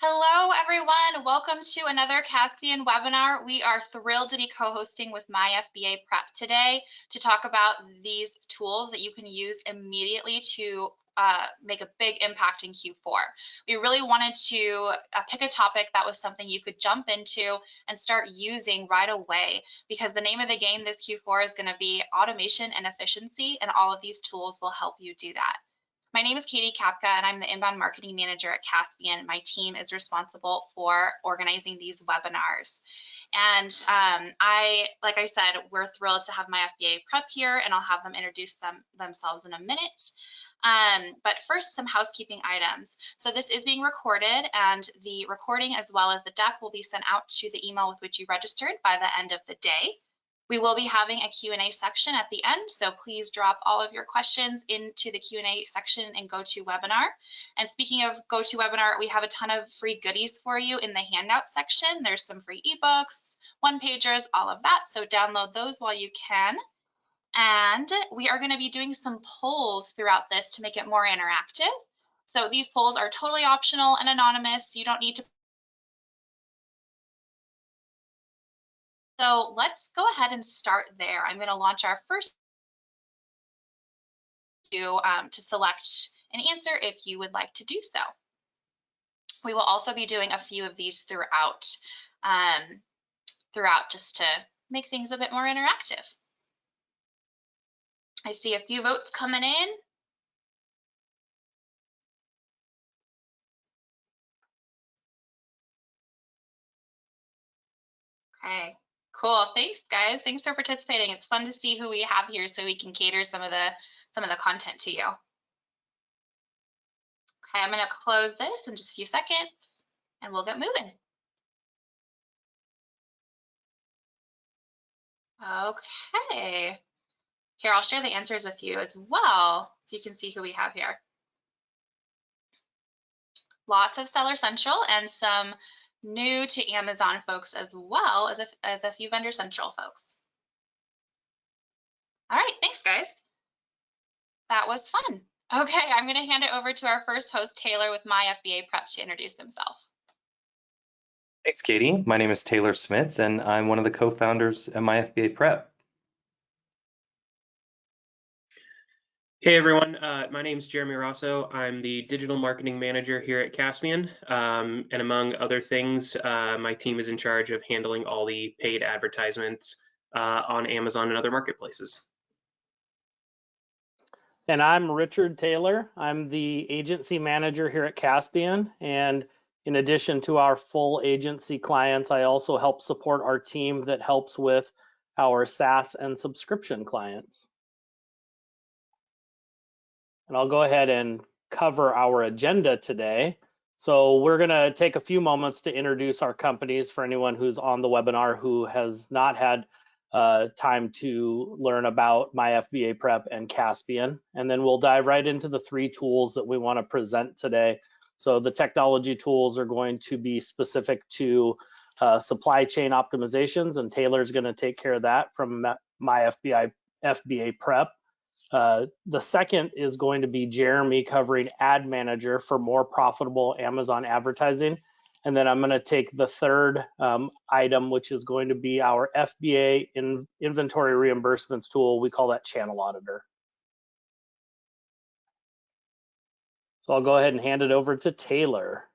Hello, everyone. Welcome to another Kaspien webinar. We are thrilled to be co-hosting with MyFBA Prep today to talk about these tools that you can use immediately to make a big impact in Q4. We really wanted to pick a topic that was something you could jump into and start using right away, because the name of the game this Q4 is going to be automation and efficiency, and all of these tools will help you do that. My name is Katie Kapka, and I'm the inbound marketing manager at Kaspien. My team is responsible for organizing these webinars. And like I said, we're thrilled to have my FBA Prep here, and I'll have them introduce themselves in a minute. But first, some housekeeping items. So this is being recorded, and the recording as well as the deck will be sent out to the email with which you registered by the end of the day. We will be having a Q&A section at the end, so please drop all of your questions into the Q&A section in GoToWebinar. And speaking of GoToWebinar, we have a ton of free goodies for you in the handout section. There's some free ebooks, one-pagers, all of that, so download those while you can. And we are going to be doing some polls throughout this to make it more interactive. So these polls are totally optional and anonymous. You don't need to. So let's go ahead and start there. I'm going to launch our first to select an answer if you would like to do so. We will also be doing a few of these throughout just to make things a bit more interactive. I see a few votes coming in. Okay. Cool. Thanks, guys. Thanks for participating. It's fun to see who we have here so we can cater some of the content to you. Okay, I'm going to close this in just a few seconds, and we'll get moving. Okay. Here, I'll share the answers with you as well, so you can see who we have here. Lots of Seller Central and some new to Amazon folks, as well as a few Vendor Central folks. All right, thanks, guys. That was fun. Okay, I'm going to hand it over to our first host, Taylor, with MyFBA Prep to introduce himself. Thanks, Katie. My name is Taylor Smits, and I'm one of the co-founders at MyFBA Prep. Hey everyone, my name is Jeremy Rosso. I'm the digital marketing manager here at Kaspien, and among other things, my team is in charge of handling all the paid advertisements on Amazon and other marketplaces. And I'm Richard Taylor. I'm the agency manager here at Kaspien, and in addition to our full agency clients, I also help support our team that helps with our SaaS and subscription clients. And I'll go ahead and cover our agenda today. So we're going to take a few moments to introduce our companies for anyone who's on the webinar who has not had time to learn about MyFBA Prep and Kaspien. And then we'll dive right into the three tools that we want to present today. So the technology tools are going to be specific to supply chain optimizations, and Taylor's going to take care of that from MyFBA Prep. The second is going to be Jeremy covering Ad Manager for more profitable Amazon advertising. And then I'm going to take the third item, which is going to be our FBA inventory reimbursements tool. We call that Channel Auditor. So I'll go ahead and hand it over to Taylor.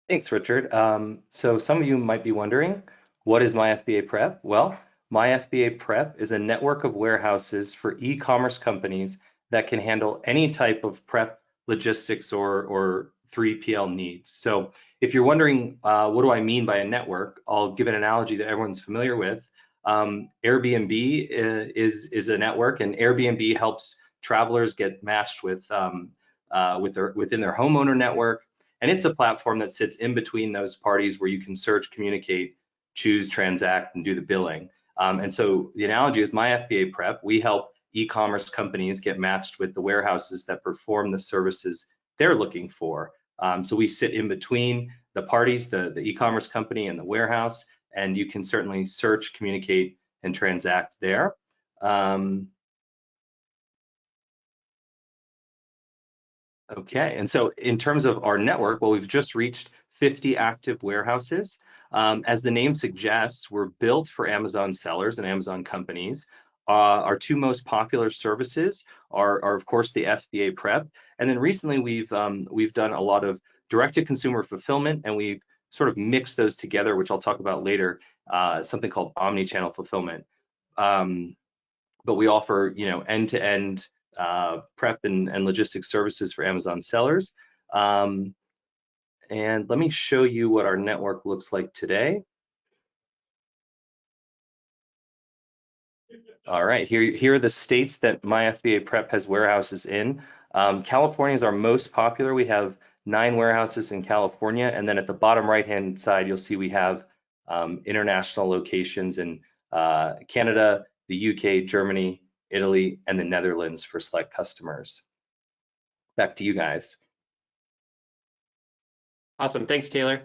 Thanks, Richard. So some of you might be wondering, what is MyFBA Prep? Well, MyFBA Prep is a network of warehouses for e-commerce companies that can handle any type of prep, logistics, or 3PL needs. So if you're wondering, what do I mean by a network? I'll give an analogy that everyone's familiar with. Airbnb is a network, and Airbnb helps travelers get matched with within their homeowner network. And it's a platform that sits in between those parties where you can search, communicate, choose, transact, and do the billing. And so the analogy is MyFBA Prep. We help e-commerce companies get matched with the warehouses that perform the services they're looking for. So we sit in between the parties, the e-commerce company and the warehouse, and you can certainly search, communicate, and transact there. Okay, and so in terms of our network, well, we've just reached 50 active warehouses. As the name suggests, we're built for Amazon sellers and Amazon companies. Our two most popular services are of course, the FBA Prep, and then recently we've done a lot of direct-to-consumer fulfillment, and we've sort of mixed those together, which I'll talk about later, something called omni-channel fulfillment. But we offer, end-to-end prep and logistics services for Amazon sellers. And let me show you what our network looks like today. All right, here are the states that MyFBA Prep has warehouses in. California is our most popular. We have 9 warehouses in California, and then at the bottom right-hand side, you'll see we have international locations in Canada, the UK, Germany, Italy, and the Netherlands for select customers. Back to you guys. Awesome, thanks, Taylor.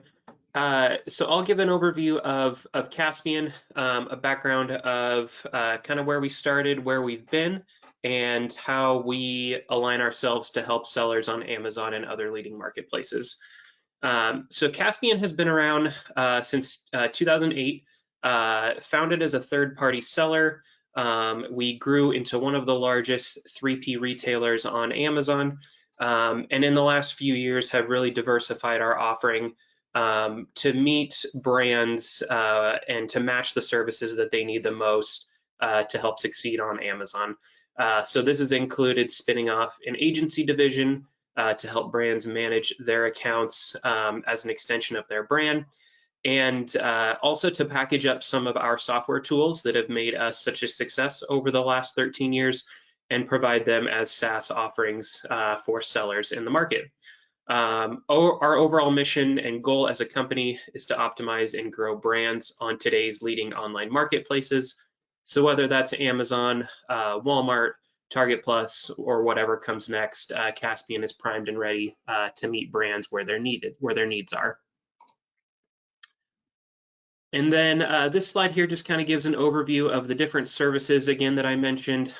So I'll give an overview of Kaspien, a background of kind of where we started, where we've been, and how we align ourselves to help sellers on Amazon and other leading marketplaces. So Kaspien has been around since 2008, founded as a third-party seller. We grew into one of the largest 3P retailers on Amazon, and in the last few years have really diversified our offering to meet brands and to match the services that they need the most to help succeed on Amazon. So this has included spinning off an agency division to help brands manage their accounts as an extension of their brand, and also to package up some of our software tools that have made us such a success over the last 13 years and provide them as SaaS offerings for sellers in the market. Our overall mission and goal as a company is to optimize and grow brands on today's leading online marketplaces. So whether that's Amazon, Walmart, Target Plus, or whatever comes next, Kaspien is primed and ready to meet brands where they're needed, where their needs are. And then this slide here just kind of gives an overview of the different services again that I mentioned.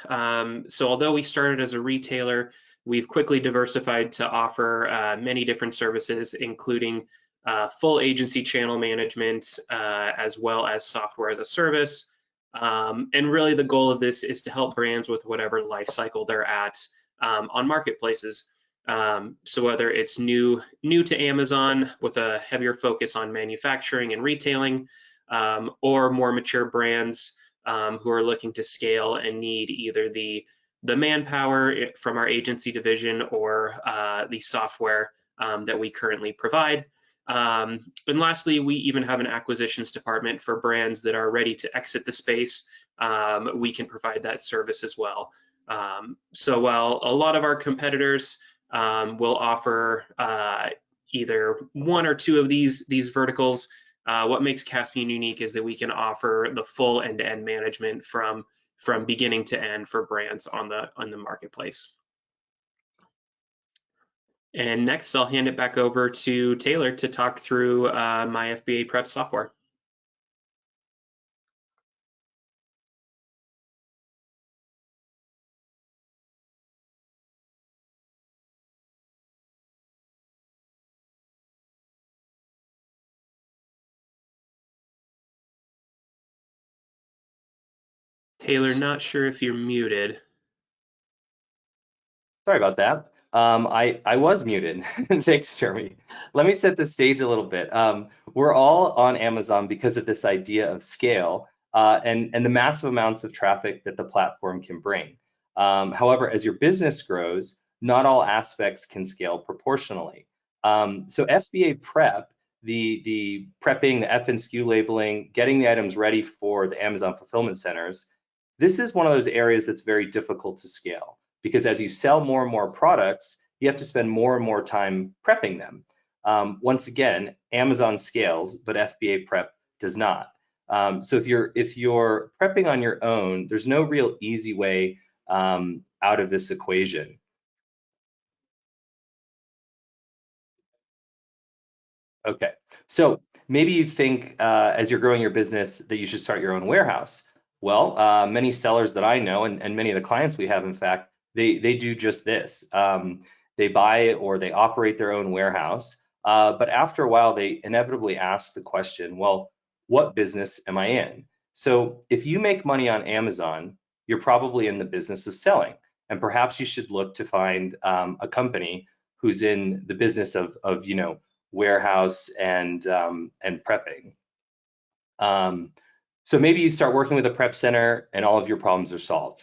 So although we started as a retailer, we've quickly diversified to offer many different services, including full agency channel management, as well as software as a service. And really the goal of this is to help brands with whatever life cycle they're at on marketplaces. So whether it's new to Amazon with a heavier focus on manufacturing and retailing, or more mature brands who are looking to scale and need either the manpower from our agency division or the software that we currently provide. And lastly, we even have an acquisitions department for brands that are ready to exit the space. We can provide that service as well. So while a lot of our competitors will offer either one or two of these verticals, what makes Kaspien unique is that we can offer the full end-to-end management from beginning to end for brands on the marketplace. And next, I'll hand it back over to Taylor to talk through MyFBA Prep software. Taylor, not sure if you're muted. Sorry about that. I was muted. Thanks, Jeremy. Let me set the stage a little bit. We're all on Amazon because of this idea of scale and the massive amounts of traffic that the platform can bring. However, as your business grows, not all aspects can scale proportionally. So FBA Prep, the prepping, the F and SKU labeling, getting the items ready for the Amazon fulfillment centers, this is one of those areas that's very difficult to scale, because as you sell more and more products, you have to spend more and more time prepping them. Once again, Amazon scales, but FBA Prep does not. So if you're prepping on your own, there's no real easy way out of this equation. Okay, so maybe you think as you're growing your business that you should start your own warehouse. Well, many sellers that I know and many of the clients we have, in fact, they do just this. they buy or they operate their own warehouse, but after a while, they inevitably ask the question, well, what business am I in? So if you make money on Amazon, you're probably in the business of selling, and perhaps you should look to find a company who's in the business of warehouse and prepping. So maybe you start working with a prep center and all of your problems are solved.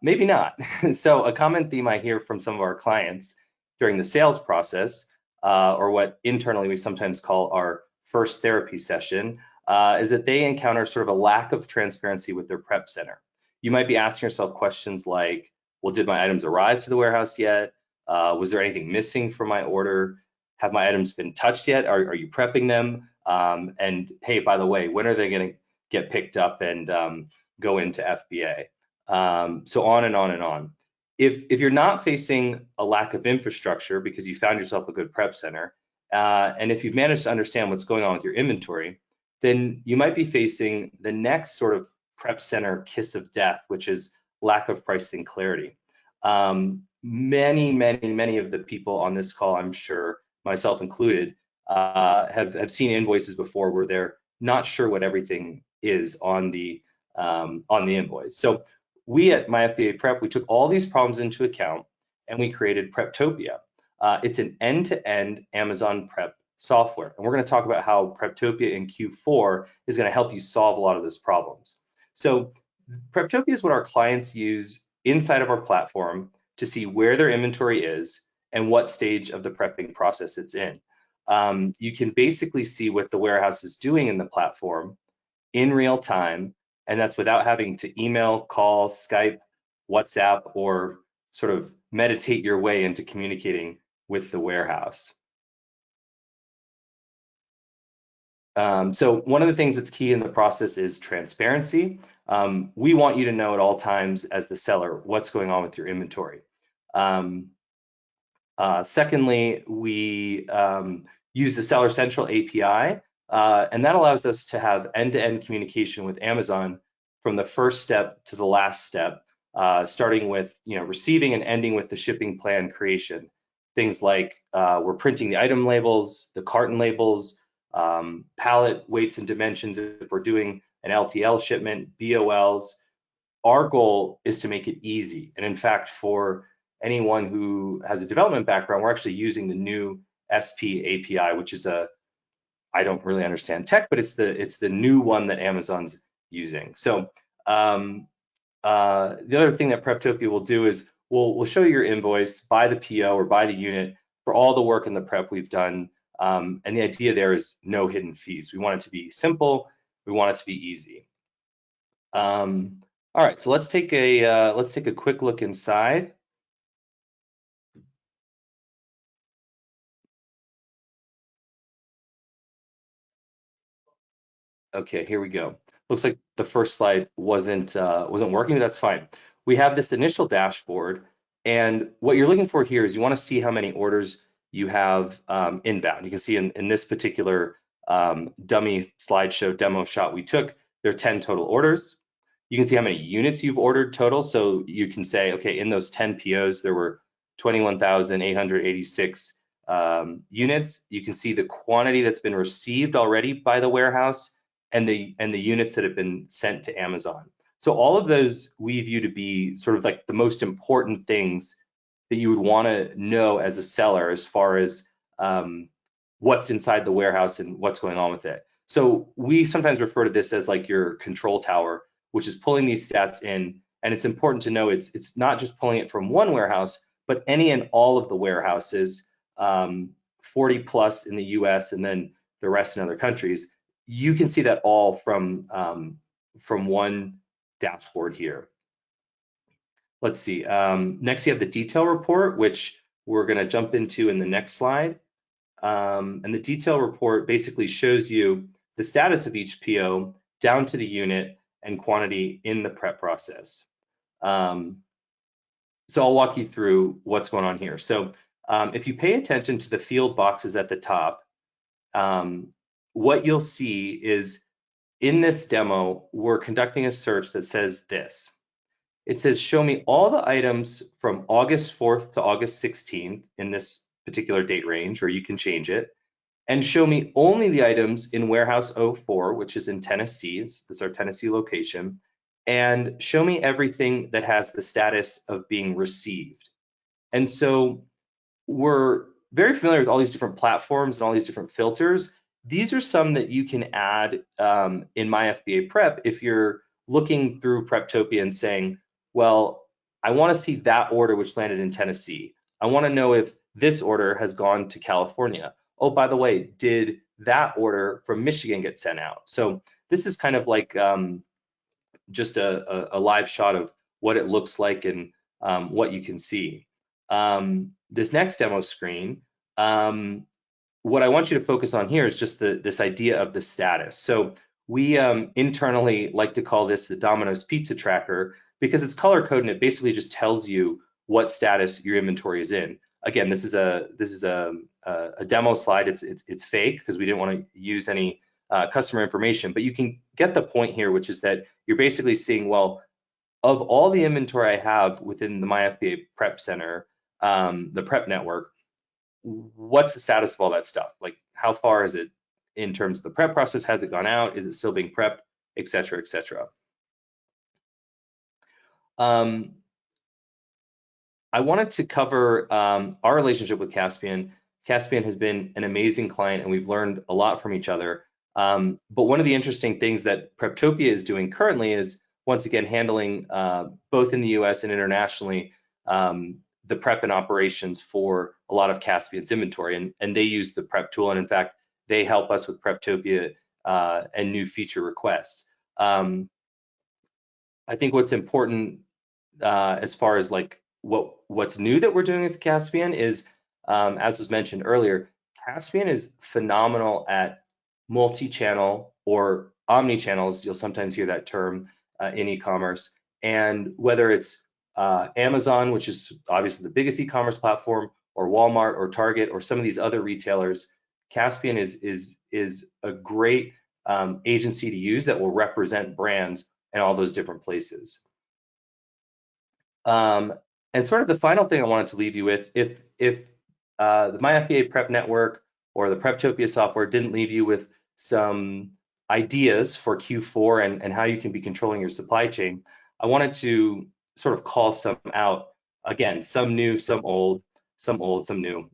Maybe not. So a common theme I hear from some of our clients during the sales process, or what internally we sometimes call our first therapy session, is that they encounter sort of a lack of transparency with their prep center. You might be asking yourself questions like, well, did my items arrive to the warehouse yet? Was there anything missing from my order? Have my items been touched yet? Are you prepping them? And hey, by the way, when are they going to get picked up and go into FBA? So on and on and on. If you're not facing a lack of infrastructure because you found yourself a good prep center, and if you've managed to understand what's going on with your inventory, then you might be facing the next sort of prep center kiss of death, which is lack of pricing clarity. Many of the people on this call, I'm sure, myself included, have seen invoices before where they're not sure what everything is on the invoice. So we at MyFBA Prep, we took all these problems into account and we created Preptopia. It's an end-to-end Amazon prep software, and we're going to talk about how Preptopia in Q4 is going to help you solve a lot of those problems. So Preptopia is what our clients use inside of our platform to see where their inventory is and what stage of the prepping process it's in. You can basically see what the warehouse is doing in the platform in real time, and that's without having to email, call, Skype, WhatsApp, or sort of meditate your way into communicating with the warehouse. So one of the things that's key in the process is transparency. We want you to know at all times as the seller what's going on with your inventory. Secondly, we use the Seller Central API, and that allows us to have end-to-end communication with Amazon from the first step to the last step, starting with receiving and ending with the shipping plan creation. Things like we're printing the item labels, the carton labels, pallet weights and dimensions if we're doing an LTL shipment, BOLs. Our goal is to make it easy. And in fact, for anyone who has a development background, we're actually using the new SP API, which is I don't really understand tech, but it's the new one that Amazon's using. So the other thing that Preptopia will do is we'll show you your invoice by the PO or by the unit for all the work in the prep we've done. And the idea there is no hidden fees. We want it to be simple. We want it to be easy. All right, so let's take a quick look inside. Okay, here we go. Looks like the first slide wasn't working, but that's fine. We have this initial dashboard, and what you're looking for here is you want to see how many orders you have inbound. You can see in this particular dummy slideshow demo shot we took, there are 10 total orders. You can see how many units you've ordered total. So you can say, okay, in those 10 POs, there were 21,886 units. You can see the quantity that's been received already by the warehouse and the units that have been sent to Amazon. So all of those we view to be sort of like the most important things that you would want to know as a seller as far as what's inside the warehouse and what's going on with it. So we sometimes refer to this as like your control tower, which is pulling these stats in. And it's important to know it's not just pulling it from one warehouse, but any and all of the warehouses, 40 plus in the US and then the rest in other countries. You can see that all from one dashboard here. Let's see. Next, you have the detail report, which we're going to jump into in the next slide. And the detail report basically shows you the status of each PO down to the unit and quantity in the prep process. So I'll walk you through what's going on here. So if you pay attention to the field boxes at the top, what you'll see is in this demo, we're conducting a search that says this. it says show me all the items from August 4th to August 16th in this particular date range, or you can change it, and show me only the items in warehouse 04, which is in Tennessee. This is our Tennessee location, and show me everything that has the status of being received. And so we're very familiar with all these different platforms and all these different filters. These are some that you can add in MyFBA Prep if you're looking through Preptopia and saying, well, I want to see that order which landed in Tennessee. I want to know if this order has gone to California. Oh, by the way, did that order from Michigan get sent out? So this is kind of like just a live shot of what it looks like and what you can see. This next demo screen, what I want you to focus on here is just this idea of the status. So we internally like to call this the Domino's Pizza Tracker because it's color coded and it basically just tells you what status your inventory is in. Again, this is a demo slide. It's fake because we didn't want to use any customer information, but you can get the point here, which is that you're basically seeing, well, of all the inventory I have within the MyFBA Prep Center, the Prep Network, what's the status of all that stuff? Like, how far is it in terms of the prep process? Has it gone out? Is it still being prepped, et cetera, et cetera? I wanted to cover our relationship with Kaspien. Kaspien has been an amazing client and we've learned a lot from each other. But one of the interesting things that Preptopia is doing currently is, once again, handling both in the US and internationally, the prep and operations for a lot of Kaspien's inventory. And they use the prep tool. And in fact, they help us with Preptopia and new feature requests. I think what's important as far as like what's new that we're doing with Kaspien is, as was mentioned earlier, Kaspien is phenomenal at multi-channel or omni-channels. You'll sometimes hear that term in e-commerce. And whether it's Amazon, which is obviously the biggest e-commerce platform, or Walmart or Target or some of these other retailers, Kaspien is a great agency to use that will represent brands in all those different places. And sort of the final thing I wanted to leave you with, if the MyFBA Prep Network or the Preptopia software didn't leave you with some ideas for Q4 and how you can be controlling your supply chain, I wanted to sort of call some out. Again, some new, some old, some new.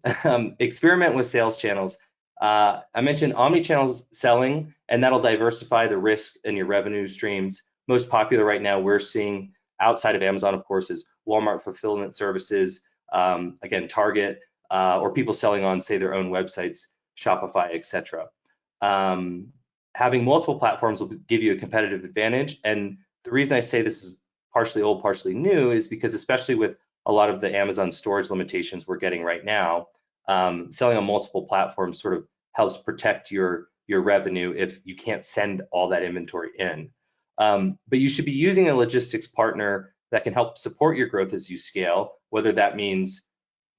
Experiment with sales channels. I mentioned omni-channel selling, and that'll diversify the risk in your revenue streams. Most popular right now we're seeing outside of Amazon, of course, is Walmart fulfillment services, again, Target, or people selling on, say, their own websites, Shopify, etc. Having multiple platforms will give you a competitive advantage. And the reason I say this is partially old, partially new is because, especially with a lot of the Amazon storage limitations we're getting right now, selling on multiple platforms sort of helps protect your revenue if you can't send all that inventory in. But you should be using a logistics partner that can help support your growth as you scale, whether that means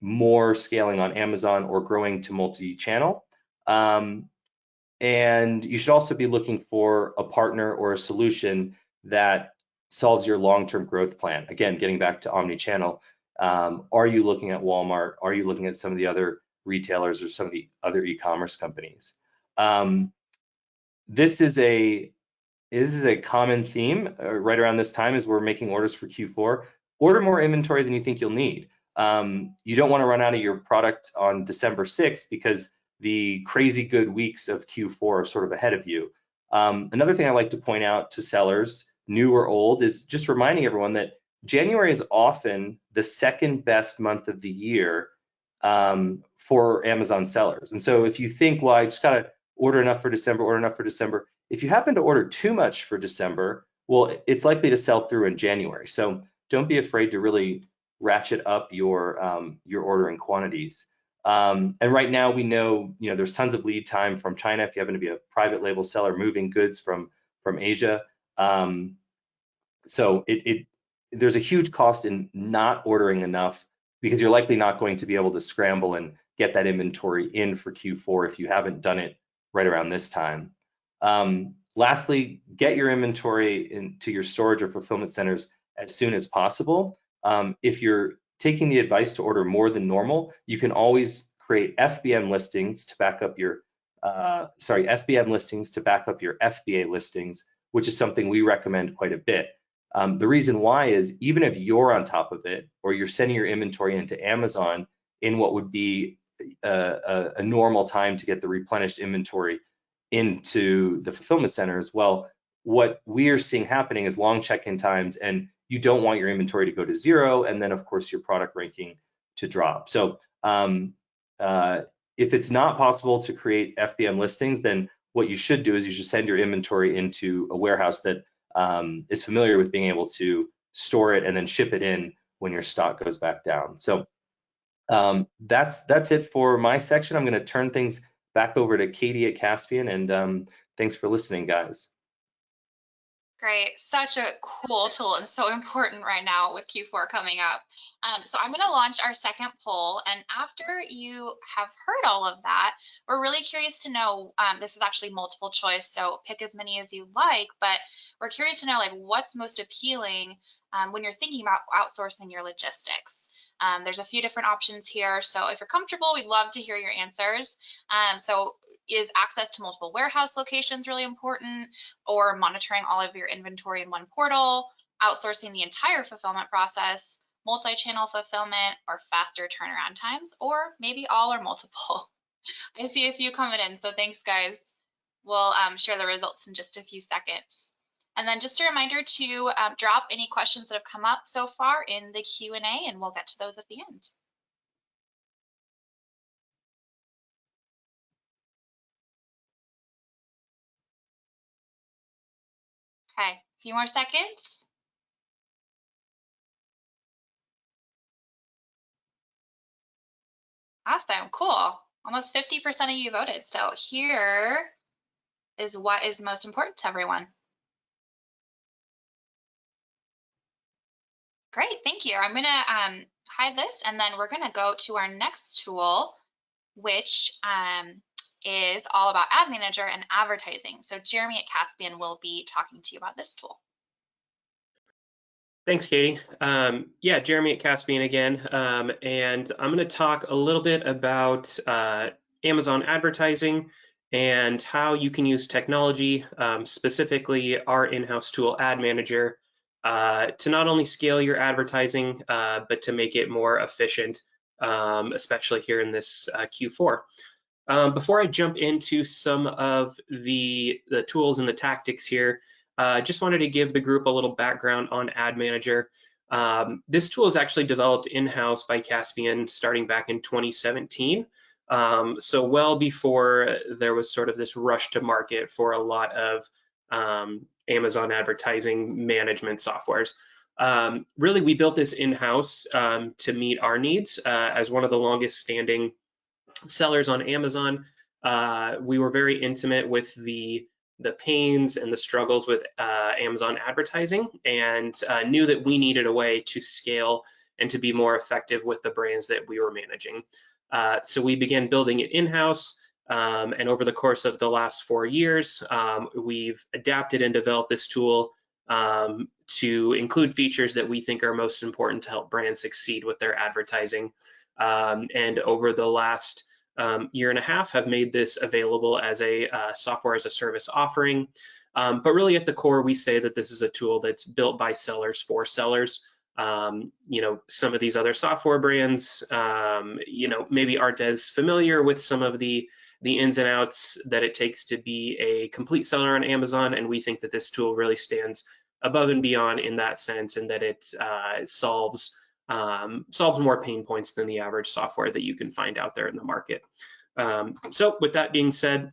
more scaling on Amazon or growing to multi-channel. And you should also be looking for a partner or a solution that solves your long-term growth plan. Again, getting back to omni-channel, are you looking at Walmart? Are you looking at some of the other retailers or some of the other e-commerce companies? This is a common theme right around this time as we're making orders for Q4. Order more inventory than you think you'll need. You don't want to run out of your product on December 6th because the crazy good weeks of Q4 are sort of ahead of you. Another thing I like to point out to sellers, new or old, is just reminding everyone that January is often the second best month of the year for Amazon sellers. And so if you think, well, I just got to order enough for December, if you happen to order too much for December, well, it's likely to sell through in January. So don't be afraid to really ratchet up your ordering quantities. And right now we know, there's tons of lead time from China if you happen to be a private label seller moving goods from Asia. So there's a huge cost in not ordering enough because you're likely not going to be able to scramble and get that inventory in for Q4 if you haven't done it right around this time. Lastly, get your inventory into your storage or fulfillment centers as soon as possible. If you're taking the advice to order more than normal, you can always create FBM listings to back up your FBM listings to back up your FBA listings, which is something we recommend quite a bit. The reason why is even if you're on top of it, or you're sending your inventory into Amazon in what would be a normal time to get the replenished inventory into the fulfillment centers, well, what we are seeing happening is long check-in times, and you don't want your inventory to go to zero, and then of course your product ranking to drop. So if it's not possible to create FBM listings, then what you should do is you should send your inventory into a warehouse that is familiar with being able to store it and then ship it in when your stock goes back down. So that's it for my section. I'm going to turn things back over to Katie at Kaspien, and thanks for listening, guys. Great, such a cool tool and so important right now with Q4 coming up. So I'm going to launch our second poll, and after you have heard all of that, we're really curious to know, this is actually multiple choice, so pick as many as you like, but we're curious to know like what's most appealing when you're thinking about outsourcing your logistics. There's a few different options here, so if you're comfortable, we'd love to hear your answers. So is access to multiple warehouse locations really important, or monitoring all of your inventory in one portal, outsourcing the entire fulfillment process, multi-channel fulfillment, or faster turnaround times, or maybe all or multiple? I see a few coming in, so thanks guys. We'll share the results in just a few seconds. And then just a reminder to drop any questions that have come up so far in the Q&A, and we'll get to those at the end. Okay, a few more seconds. Awesome, cool. Almost 50% of you voted. So here is what is most important to everyone. Great, thank you. I'm gonna hide this, and then we're gonna go to our next tool, which is all about Ad Manager and advertising. So Jeremy at Kaspien will be talking to you about this tool. Thanks, Katie. Yeah, Jeremy at Kaspien again, and I'm going to talk a little bit about Amazon advertising and how you can use technology, specifically our in-house tool, Ad Manager, to not only scale your advertising, but to make it more efficient, especially here in this Q4. Before I jump into some of the tools and the tactics here, just wanted to give the group a little background on Ad Manager. This tool is actually developed in-house by Kaspien starting back in 2017. So well before there was sort of this rush to market for a lot of Amazon advertising management softwares. Really, we built this in-house to meet our needs. As one of the longest standing sellers on Amazon, we were very intimate with the pains and the struggles with Amazon advertising, and knew that we needed a way to scale and to be more effective with the brands that we were managing. So we began building it in-house, and over the course of the last 4 years, we've adapted and developed this tool to include features that we think are most important to help brands succeed with their advertising. And over the last year and a half, have made this available as a software as a service offering. But really at the core, we say that this is a tool that's built by sellers for sellers. You know, some of these other software brands, you know, maybe aren't as familiar with some of the ins and outs that it takes to be a complete seller on Amazon. And we think that this tool really stands above and beyond in that sense, and that it solves more pain points than the average software that you can find out there in the market. So with that being said,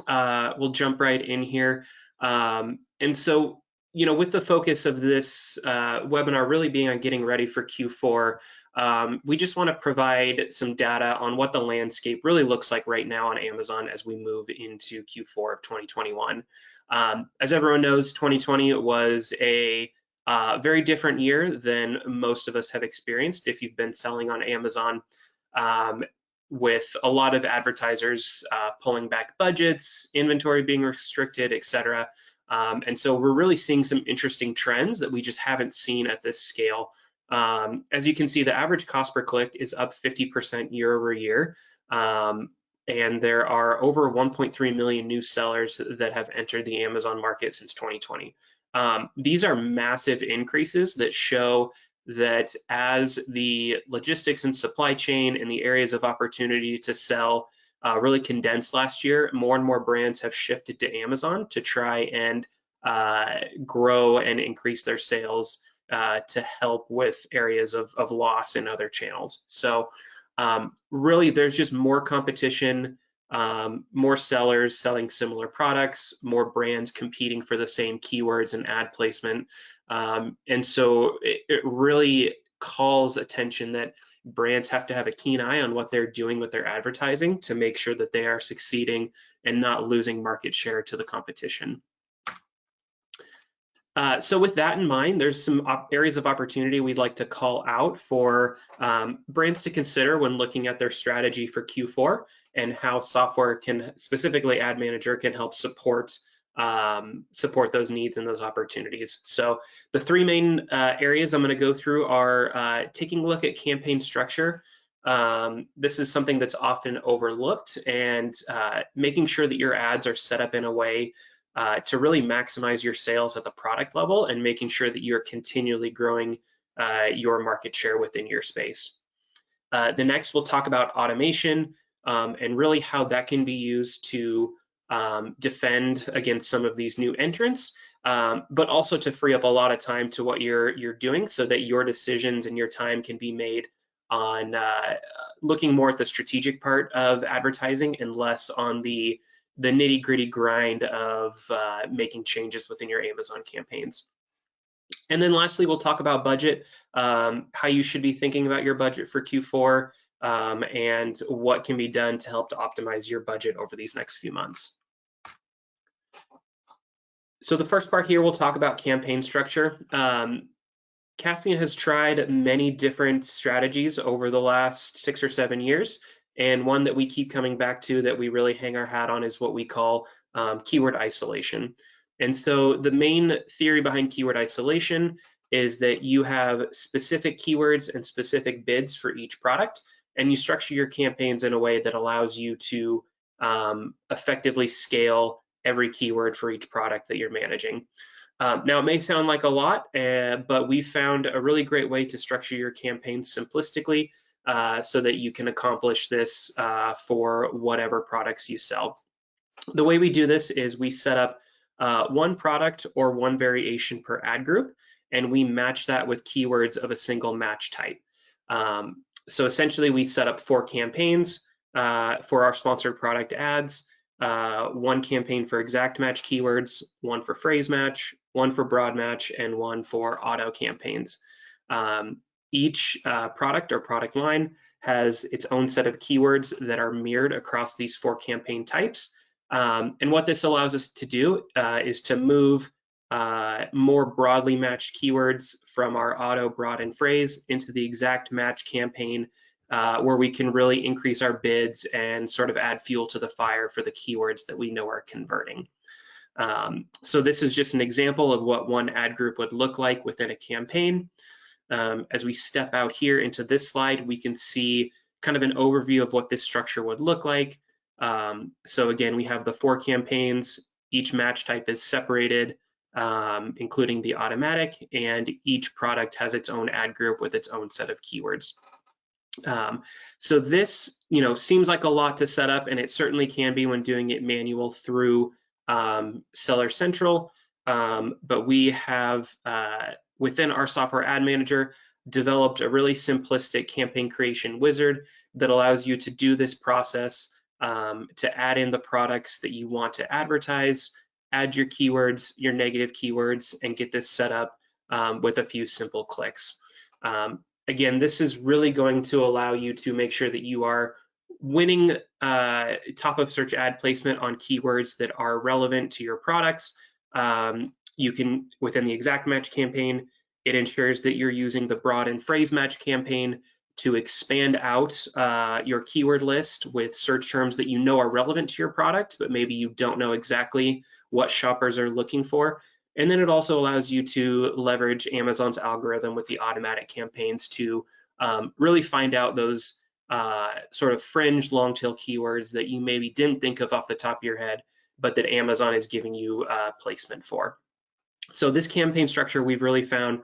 we'll jump right in here. And so, you know, with the focus of this webinar really being on getting ready for Q4, we just want to provide some data on what the landscape really looks like right now on Amazon as we move into Q4 of 2021. As everyone knows, 2020 was a very different year than most of us have experienced if you've been selling on Amazon, with a lot of advertisers pulling back budgets, inventory being restricted, etc. And so we're really seeing some interesting trends that we just haven't seen at this scale. As you can see, the average cost per click is up 50% year over year. And there are over 1.3 million new sellers that have entered the Amazon market since 2020. These are massive increases that show that as the logistics and supply chain and the areas of opportunity to sell really condensed last year, more and more brands have shifted to Amazon to try and grow and increase their sales to help with areas of loss in other channels. So really, there's just more competition, more sellers selling similar products, more brands competing for the same keywords and ad placement. And so it really calls attention that brands have to have a keen eye on what they're doing with their advertising to make sure that they are succeeding and not losing market share to the competition. So with that in mind, there's some areas of opportunity we'd like to call out for brands to consider when looking at their strategy for Q4 and how software can, specifically Ad Manager, can help support those needs and those opportunities. So the three main areas I'm going to go through are taking a look at campaign structure. This is something that's often overlooked, and making sure that your ads are set up in a way to really maximize your sales at the product level and making sure that you're continually growing your market share within your space. The next, we'll talk about automation and really how that can be used to defend against some of these new entrants, but also to free up a lot of time to what you're doing so that your decisions and your time can be made on looking more at the strategic part of advertising and less on the nitty-gritty grind of making changes within your Amazon campaigns. And then lastly, we'll talk about budget, how you should be thinking about your budget for Q4, and what can be done to help to optimize your budget over these next few months. So the first part here, we'll talk about campaign structure. Kaspien has tried many different strategies over the last 6 or 7 years. And one that we keep coming back to that we really hang our hat on is what we call keyword isolation. And so the main theory behind keyword isolation is that you have specific keywords and specific bids for each product, and you structure your campaigns in a way that allows you to effectively scale every keyword for each product that you're managing. Now, it may sound like a lot, but we found a really great way to structure your campaigns simplistically so that you can accomplish this for whatever products you sell. The way we do this is we set up one product or one variation per ad group, and we match that with keywords of a single match type. So essentially, we set up 4 campaigns for our sponsored product ads, one campaign for exact match keywords, one for phrase match, one for broad match, and one for auto campaigns. Each product or product line has its own set of keywords that are mirrored across these 4 campaign types. And what this allows us to do is to move more broadly matched keywords from our auto, broad, and phrase into the exact match campaign, where we can really increase our bids and sort of add fuel to the fire for the keywords that we know are converting. So this is just an example of what one ad group would look like within a campaign. As we step out here into this slide, we can see kind of an overview of what this structure would look like. So again, we have the 4 campaigns. Each match type is separated, including the automatic, and each product has its own ad group with its own set of keywords. So this, seems like a lot to set up, and it certainly can be when doing it manual through Seller Central. But we have, within our software ad manager, developed a really simplistic campaign creation wizard that allows you to do this process, to add in the products that you want to advertise, add your keywords, your negative keywords, and get this set up with a few simple clicks. Again, this is really going to allow you to make sure that you are winning top of search ad placement on keywords that are relevant to your products. You can, within the exact match campaign, it ensures that you're using the broad and phrase match campaign to expand out your keyword list with search terms that you know are relevant to your product, but maybe you don't know exactly what shoppers are looking for. And then it also allows you to leverage Amazon's algorithm with the automatic campaigns to really find out those sort of fringe long tail keywords that you maybe didn't think of off the top of your head, but that Amazon is giving you placement for. So this campaign structure we've really found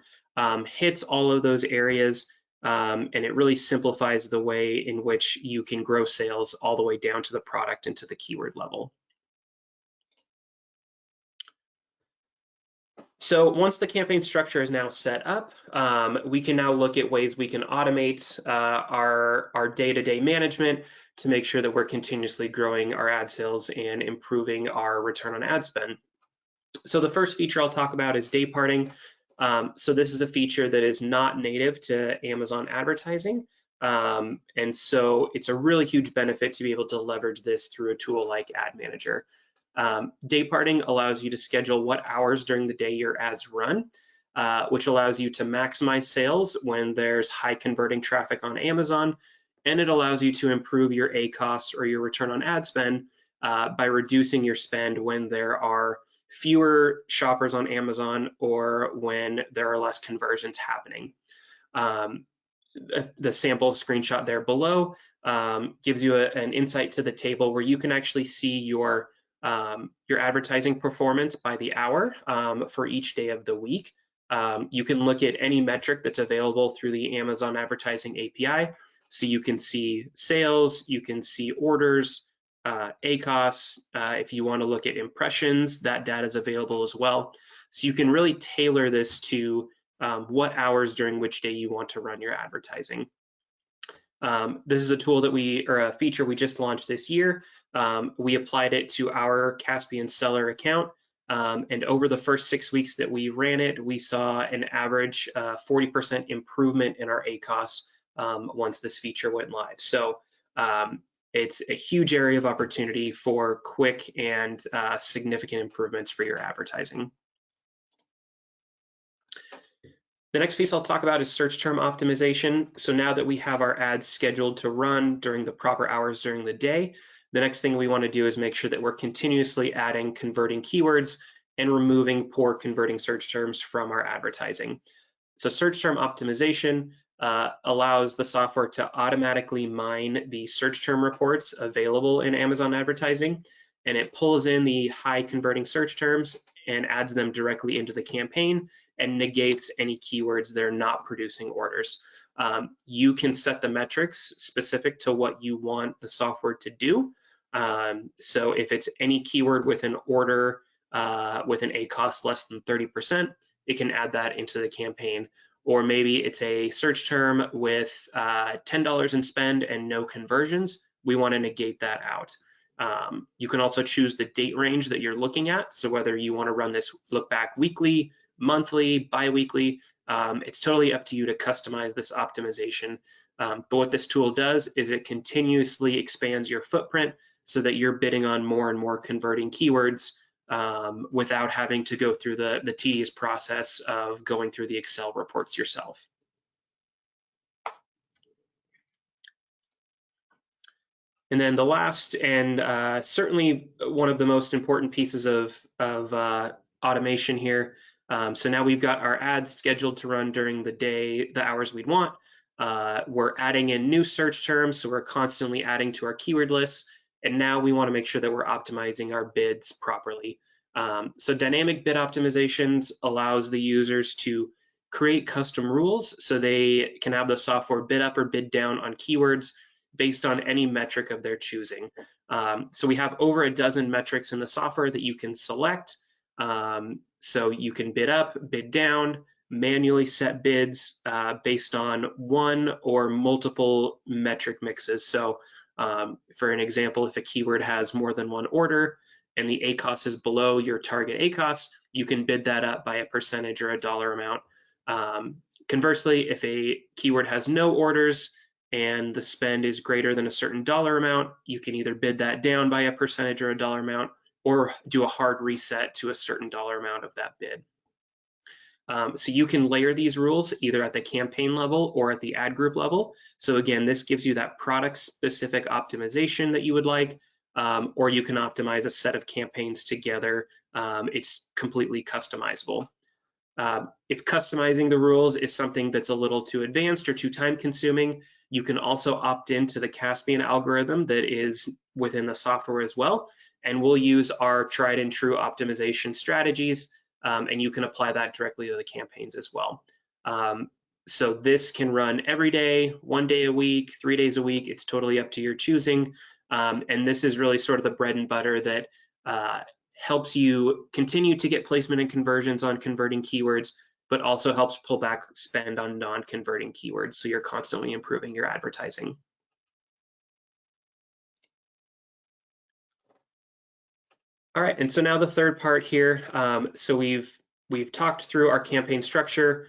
hits all of those areas, and it really simplifies the way in which you can grow sales all the way down to the product and to the keyword level. So once the campaign structure is now set up, we can now look at ways we can automate our day-to-day management to make sure that we're continuously growing our ad sales and improving our return on ad spend. So the first feature I'll talk about is day parting. So this is a feature that is not native to Amazon advertising. And so it's a really huge benefit to be able to leverage this through a tool like Ad Manager. Day parting allows you to schedule what hours during the day your ads run, which allows you to maximize sales when there's high converting traffic on Amazon, and it allows you to improve your ACoS or your return on ad spend by reducing your spend when there are fewer shoppers on Amazon or when there are less conversions happening. The sample screenshot there below gives you an insight to the table where you can actually see your advertising performance by the hour for each day of the week. You can look at any metric that's available through the Amazon advertising API. So you can see sales, you can see orders, ACoS. If you want to look at impressions, that data is available as well. So you can really tailor this to what hours during which day you want to run your advertising. This is a tool that a feature we just launched this year. We applied it to our Kaspien seller account, and over the first 6 weeks that we ran it, we saw an average 40% improvement in our ACoS once this feature went live. So it's a huge area of opportunity for quick and significant improvements for your advertising. The next piece I'll talk about is search term optimization. So now that we have our ads scheduled to run during the proper hours during the day, the next thing we want to do is make sure that we're continuously adding converting keywords and removing poor converting search terms from our advertising. So search term optimization allows the software to automatically mine the search term reports available in Amazon advertising, and it pulls in the high converting search terms and adds them directly into the campaign and negates any keywords that are not producing orders. You can set the metrics specific to what you want the software to do. So if it's any keyword with an order with an ACoS less than 30%, it can add that into the campaign. Or maybe it's a search term with $10 in spend and no conversions. We want to negate that out. You can also choose the date range that you're looking at. So whether you want to run this look back weekly, monthly, bi-weekly, it's totally up to you to customize this optimization. But what this tool does is it continuously expands your footprint so that you're bidding on more and more converting keywords without having to go through the tedious process of going through the Excel reports yourself. And then the last and certainly one of the most important pieces of automation here. So now we've got our ads scheduled to run during the day, the hours we'd want. We're adding in new search terms, so we're constantly adding to our keyword lists. And now we want to make sure that we're optimizing our bids properly. So dynamic bid optimizations allows the users to create custom rules so they can have the software bid up or bid down on keywords based on any metric of their choosing. So we have over a dozen metrics in the software that you can select. So you can bid up, bid down, manually set bids based on one or multiple metric mixes. So for an example, if a keyword has more than one order and the ACoS is below your target ACoS, you can bid that up by a percentage or a dollar amount. Conversely, if a keyword has no orders and the spend is greater than a certain dollar amount, you can either bid that down by a percentage or a dollar amount, or do a hard reset to a certain dollar amount of that bid. So you can layer these rules either at the campaign level or at the ad group level. So again, this gives you that product specific optimization that you would like, or you can optimize a set of campaigns together. It's completely customizable. If customizing the rules is something that's a little too advanced or too time consuming, you can also opt into the Kaspien algorithm that is within the software as well. And we'll use our tried and true optimization strategies, and you can apply that directly to the campaigns as well. So this can run every day, 1 day a week, 3 days a week. It's totally up to your choosing. And this is really sort of the bread and butter that helps you continue to get placement and conversions on converting keywords, but also helps pull back spend on non-converting keywords. So you're constantly improving your advertising. All right, and so now the third part here. So we've talked through our campaign structure.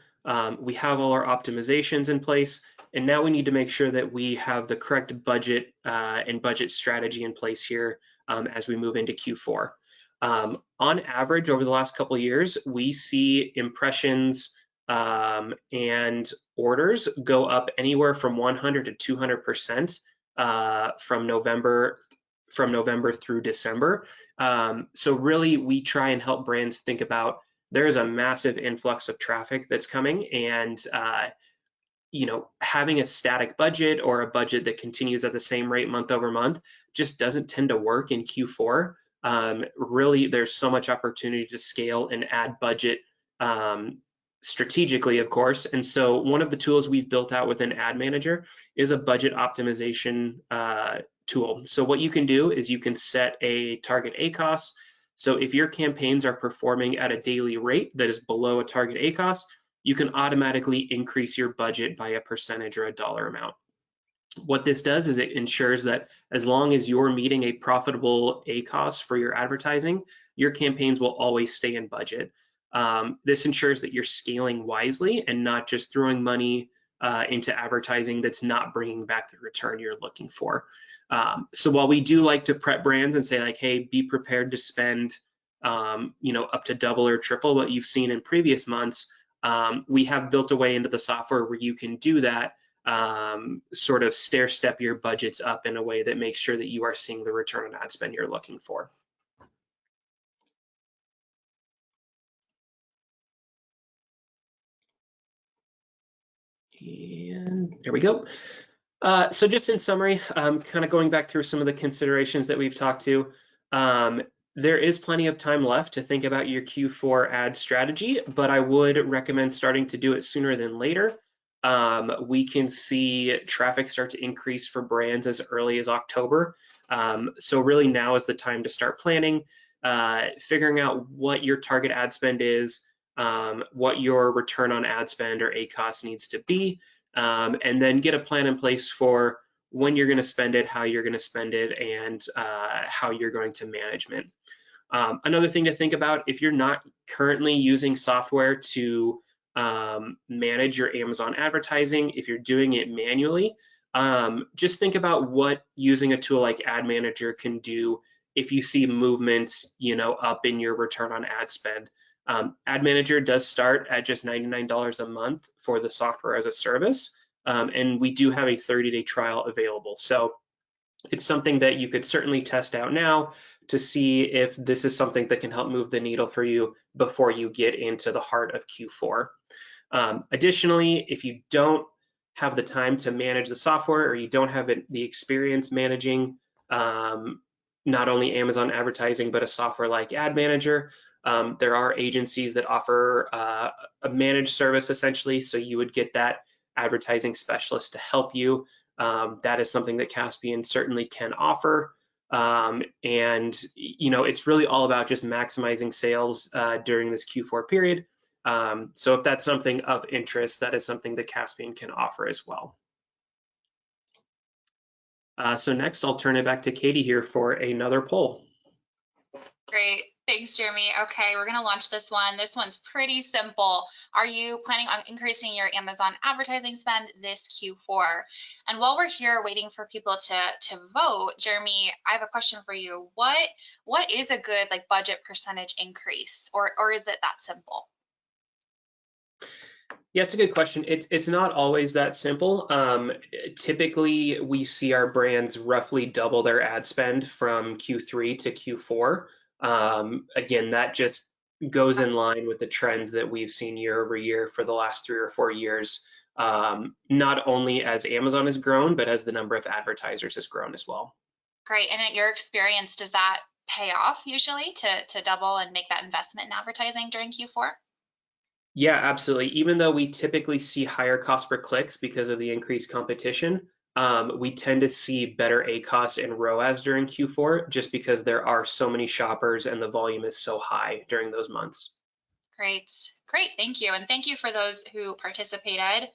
We have all our optimizations in place, and now we need to make sure that we have the correct budget and budget strategy in place here as we move into Q4. On average, over the last couple of years, we see impressions and orders go up anywhere from 100 to 200% from November through December. So really, we try and help brands think about there's a massive influx of traffic that's coming, and having a static budget or a budget that continues at the same rate month over month just doesn't tend to work in Q4. Really, there's so much opportunity to scale and add budget strategically, of course. And so one of the tools we've built out within Ad Manager is a budget optimization tool. So what you can do is you can set a target ACoS. So if your campaigns are performing at a daily rate that is below a target ACoS, you can automatically increase your budget by a percentage or a dollar amount. What this does is it ensures that as long as you're meeting a profitable ACoS for your advertising, your campaigns will always stay in budget. This ensures that you're scaling wisely and not just throwing money into advertising that's not bringing back the return you're looking for. So while we do like to prep brands and say like, hey, be prepared to spend up to double or triple what you've seen in previous months, we have built a way into the software where you can do that, sort of stair step your budgets up in a way that makes sure that you are seeing the return on ad spend you're looking for. And there we go. So just in summary, kind of going back through some of the considerations that we've talked to, there is plenty of time left to think about your Q4 ad strategy, but I would recommend starting to do it sooner than later. We can see traffic start to increase for brands as early as October. So really now is the time to start planning, figuring out what your target ad spend is, what your return on ad spend or ACoS needs to be, and then get a plan in place for when you're going to spend it, how you're going to spend it, and how you're going to manage it. Another thing to think about, if you're not currently using software to manage your Amazon advertising, if you're doing it manually, just think about what using a tool like Ad Manager can do if you see movements, up in your return on ad spend. Ad Manager does start at just $99 a month for the software as a service, and we do have a 30-day trial available. So it's something that you could certainly test out now to see if this is something that can help move the needle for you before you get into the heart of Q4. Additionally, if you don't have the time to manage the software or you don't have the experience managing not only Amazon advertising, but a software like Ad Manager, there are agencies that offer a managed service essentially, so you would get that advertising specialist to help you. That is something that Kaspien certainly can offer. And it's really all about just maximizing sales during this Q4 period. So if that's something of interest, that is something that Kaspien can offer as well. So next, I'll turn it back to Katie here for another poll. Great. Thanks, Jeremy. Okay, we're going to launch this one. This one's pretty simple. Are you planning on increasing your Amazon advertising spend this Q4? And while we're here waiting for people to vote, Jeremy, I have a question for you. What is a good budget percentage increase, or is it that simple? Yeah, it's a good question. It's not always that simple. Typically, we see our brands roughly double their ad spend from Q3 to Q4. Again, that just goes in line with the trends that we've seen year over year for the last 3 or 4 years. Not only as Amazon has grown, but as the number of advertisers has grown as well. Great. And in your experience, does that pay off usually to double and make that investment in advertising during Q4? Yeah, absolutely. Even though we typically see higher cost per clicks because of the increased competition, we tend to see better ACoS and ROAS during Q4 just because there are so many shoppers and the volume is so high during those months. Great. Great. Thank you. And thank you for those who participated.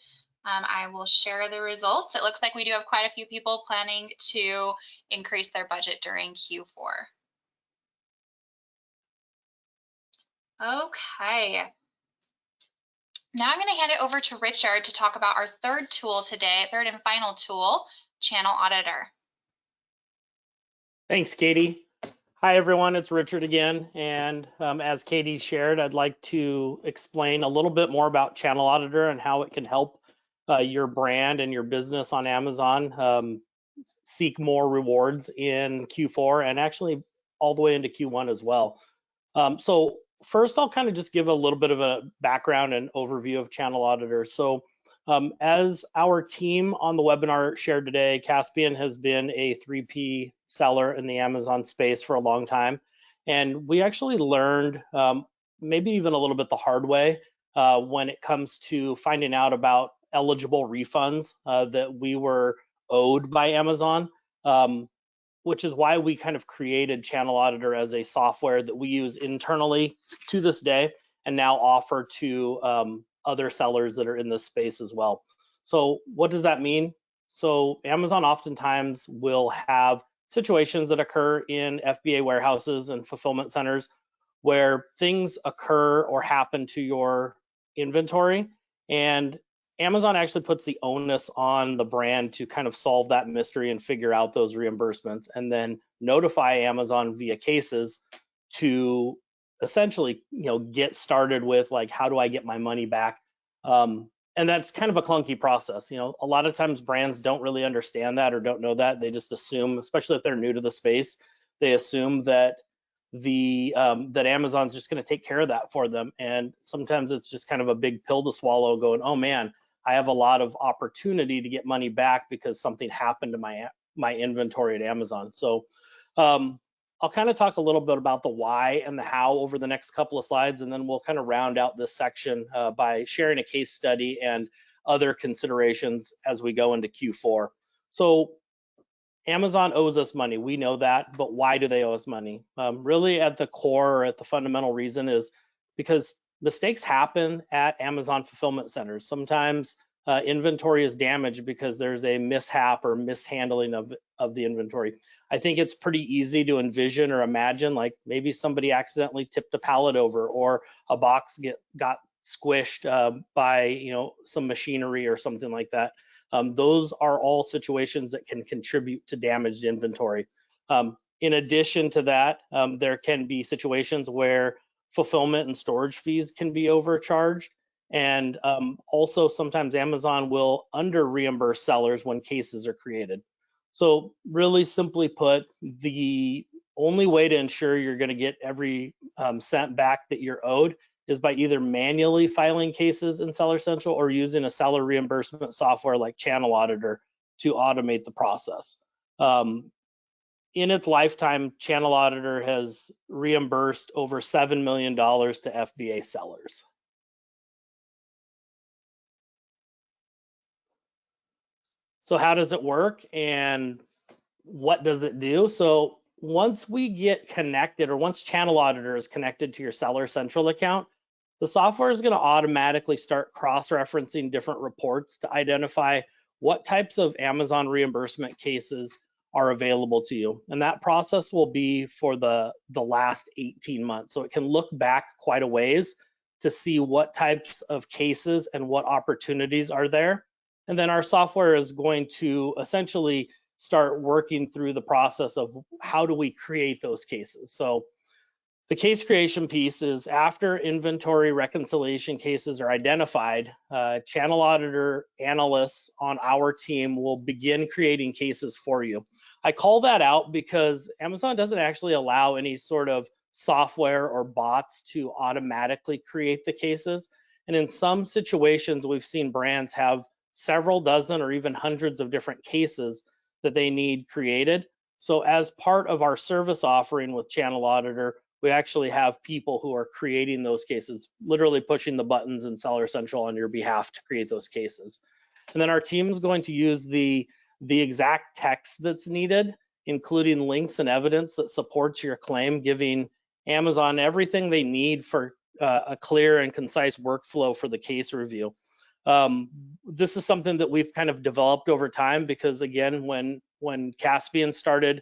I will share the results. It looks like we do have quite a few people planning to increase their budget during Q4. Okay. Now I'm going to hand it over to Richard to talk about our third tool today, third and final tool, Channel Auditor. Thanks, Katie. Hi, everyone. It's Richard again. And as Katie shared, I'd like to explain a little bit more about Channel Auditor and how it can help your brand and your business on Amazon seek more rewards in Q4 and actually all the way into Q1 as well. So first, I'll kind of just give a little bit of a background and overview of Channel Auditor. So as our team on the webinar shared today, Kaspien has been a 3P seller in the Amazon space for a long time. And we actually learned maybe even a little bit the hard way when it comes to finding out about eligible refunds that we were owed by Amazon, which is why we kind of created Channel Auditor as a software that we use internally to this day and now offer to other sellers that are in this space as well. So what does that mean? So Amazon oftentimes will have situations that occur in FBA warehouses and fulfillment centers where things occur or happen to your inventory, and Amazon actually puts the onus on the brand to kind of solve that mystery and figure out those reimbursements and then notify Amazon via cases to essentially, get started with like, how do I get my money back? And that's kind of a clunky process. A lot of times brands don't really understand that or don't know that. They just assume, especially if they're new to the space, they assume that that Amazon's just going to take care of that for them. And sometimes it's just kind of a big pill to swallow going, oh man, I have a lot of opportunity to get money back because something happened to my inventory at Amazon. So I'll kind of talk a little bit about the why and the how over the next couple of slides, and then we'll kind of round out this section by sharing a case study and other considerations as we go into Q4. So Amazon owes us money. We know that, but why do they owe us money? Really at the core or at the fundamental reason is because mistakes happen at Amazon fulfillment centers. Sometimes inventory is damaged because there's a mishap or mishandling of the inventory. I think it's pretty easy to envision or imagine, like maybe somebody accidentally tipped a pallet over or a box got squished by some machinery or something like that. Those are all situations that can contribute to damaged inventory. In addition to that, there can be situations where fulfillment and storage fees can be overcharged. And also sometimes Amazon will under reimburse sellers when cases are created. So really simply put, the only way to ensure you're going to get every cent back that you're owed is by either manually filing cases in Seller Central or using a seller reimbursement software like Channel Auditor to automate the process. In its lifetime, Channel Auditor has reimbursed over $7 million to FBA sellers. So how does it work and what does it do? So once we get connected, or once Channel Auditor is connected to your Seller Central account, the software is going to automatically start cross-referencing different reports to identify what types of Amazon reimbursement cases are available to you. And that process will be for the last 18 months. So it can look back quite a ways to see what types of cases and what opportunities are there. And then our software is going to essentially start working through the process of how do we create those cases. So The case creation piece is after inventory reconciliation cases are identified, channel auditor analysts on our team will begin creating cases for you. I call that out because Amazon doesn't actually allow any sort of software or bots to automatically create the cases. And in some situations, we've seen brands have several dozen or even hundreds of different cases that they need created. So as part of our service offering with Channel Auditor, we actually have people who are creating those cases, literally pushing the buttons in Seller Central on your behalf to create those cases. And then our team is going to use the exact text that's needed, including links and evidence that supports your claim, giving Amazon everything they need for a clear and concise workflow for the case review. This is something that we've kind of developed over time because, again, when Kaspien started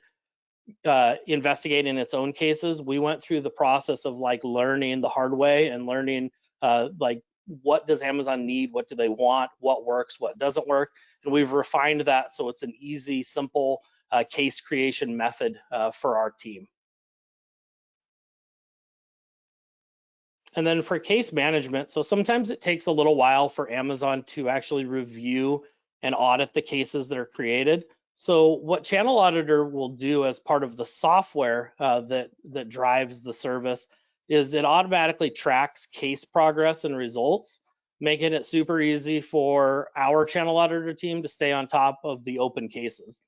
investigating its own cases, we went through the process of like learning the hard way and learning like what does Amazon need, what do they want, what works, what doesn't work, and we've refined that so it's an easy, simple case creation method for our team. And then for case management, so sometimes it takes a little while for Amazon to actually review and audit the cases that are created. So what Channel Auditor will do as part of the software that drives the service is it automatically tracks case progress and results, making it super easy for our Channel Auditor team to stay on top of the open cases.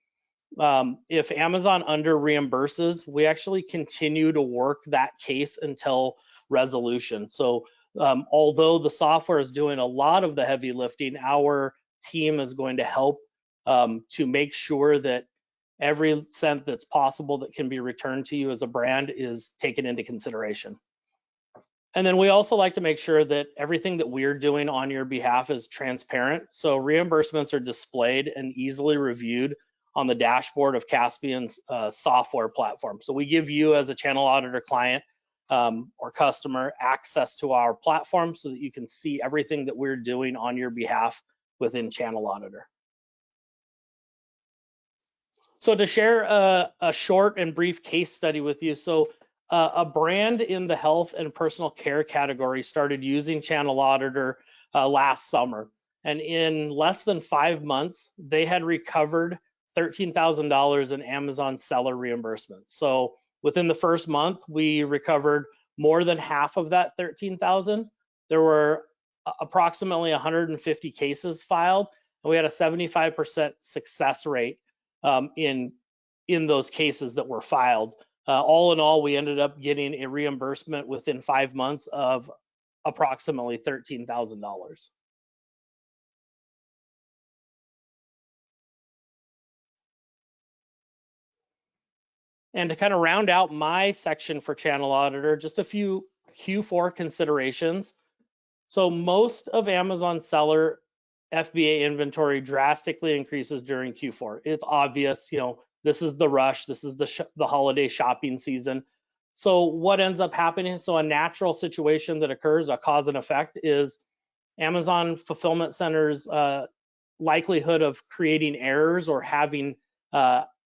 If Amazon under reimburses, we actually continue to work that case until resolution. So although the software is doing a lot of the heavy lifting, our team is going to help to make sure that every cent that's possible that can be returned to you as a brand is taken into consideration. And then we also like to make sure that everything that we're doing on your behalf is transparent. So reimbursements are displayed and easily reviewed on the dashboard of Kaspien's software platform. So we give you as a Channel Auditor client or customer access to our platform so that you can see everything that we're doing on your behalf within Channel Auditor. So to share a short and brief case study with you. So a brand in the health and personal care category started using Channel Auditor last summer. And in less than 5 months, they had recovered $13,000 in Amazon seller reimbursements. So within the first month, we recovered more than half of that 13,000. There were approximately 150 cases filed, and we had a 75% success rate in those cases that were filed. All in all, we ended up getting a reimbursement within 5 months of approximately $13,000. And to kind of round out my section for Channel Auditor, just a few Q4 considerations. So most of Amazon seller FBA inventory drastically increases during Q4. It's obvious, this is the rush, this is the holiday shopping season. So what ends up happening? So a natural situation that occurs, a cause and effect, is Amazon fulfillment centers' likelihood of creating errors or having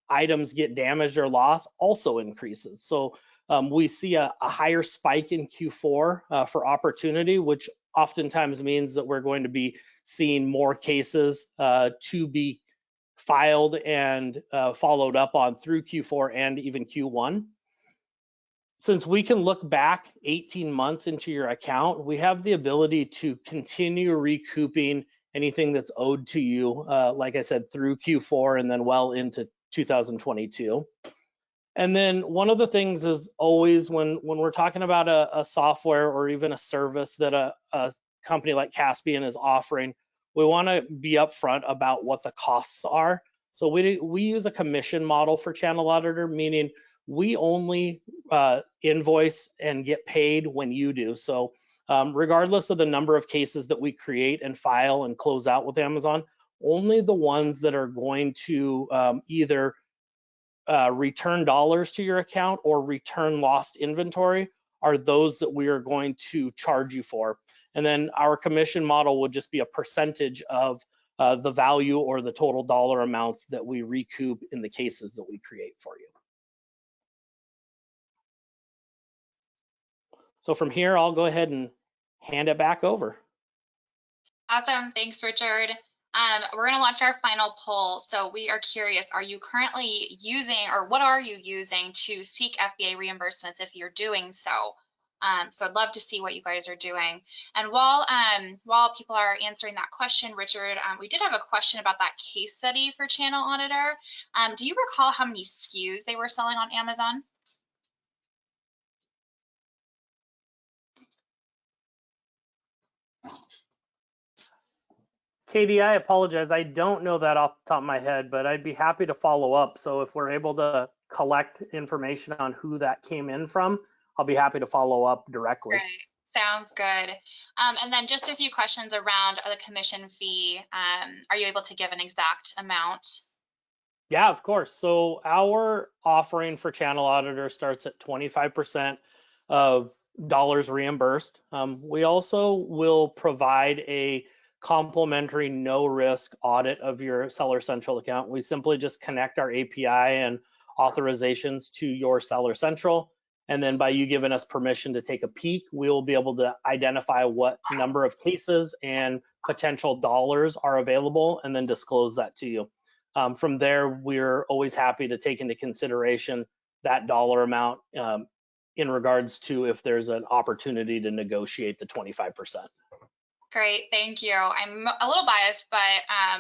items get damaged or lost also increases. So we see a higher spike in Q4 for opportunity, which oftentimes means that we're going to be seeing more cases to be filed and followed up on through Q4 and even Q1. Since we can look back 18 months into your account, we have the ability to continue recouping anything that's owed to you, like I said, through Q4 and then well into 2022. And then one of the things is always when we're talking about a software or even a service that a company like Kaspien is offering, we want to be upfront about what the costs are. So we use a commission model for Channel Auditor, meaning we only invoice and get paid when you do. So regardless of the number of cases that we create and file and close out with Amazon, only the ones that are going to either return dollars to your account or return lost inventory are those that we are going to charge you for. And then our commission model would just be a percentage of the value or the total dollar amounts that we recoup in the cases that we create for you. So from here, I'll go ahead and hand it back over. Awesome. Thanks, Richard. We're going to launch our final poll. So we are curious, are you currently using, or what are you using to seek FBA reimbursements if you're doing so? So I'd love to see what you guys are doing. And while people are answering that question, Richard, we did have a question about that case study for Channel Auditor. Do you recall how many SKUs they were selling on Amazon? Katie, I apologize. I don't know that off the top of my head, but I'd be happy to follow up. So if we're able to collect information on who that came in from, I'll be happy to follow up directly. Great. Sounds good. And then just a few questions around the commission fee. Are you able to give an exact amount? Yeah, of course. So our offering for Channel Auditor starts at 25% of dollars reimbursed. We also will provide a complimentary no risk audit of your Seller Central account. We simply just connect our API and authorizations to your Seller Central. And then by you giving us permission to take a peek, we will be able to identify what number of cases and potential dollars are available and then disclose that to you. From there, we're always happy to take into consideration that dollar amount in regards to if there's an opportunity to negotiate the 25%. Great, thank you. I'm a little biased, but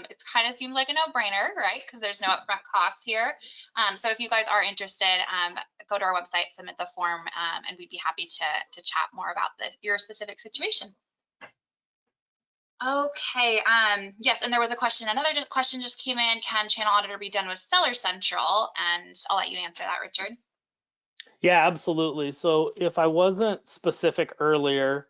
it kind of seems like a no-brainer, right? Because there's no upfront costs here. So if you guys are interested, go to our website, submit the form, and we'd be happy to chat more about your specific situation. Okay, yes, and there was a question, another question just came in, can Channel Auditor be done with Seller Central? And I'll let you answer that, Richard. Yeah, absolutely. So if I wasn't specific earlier,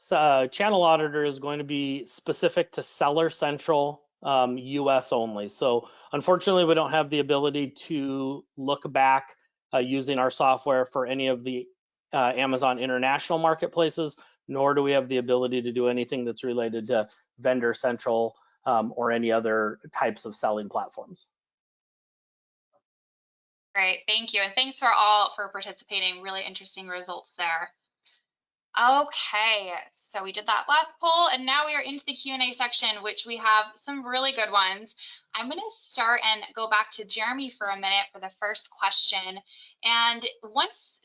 Channel Auditor is going to be specific to Seller Central US only. So unfortunately, we don't have the ability to look back using our software for any of the Amazon international marketplaces, nor do we have the ability to do anything that's related to Vendor Central or any other types of selling platforms. Great, thank you. And thanks for participating. Really interesting results there. Okay, so we did that last poll, and now we are into the Q&A section, which we have some really good ones. I'm going to start and go back to Jeremy for a minute for the first question. And once,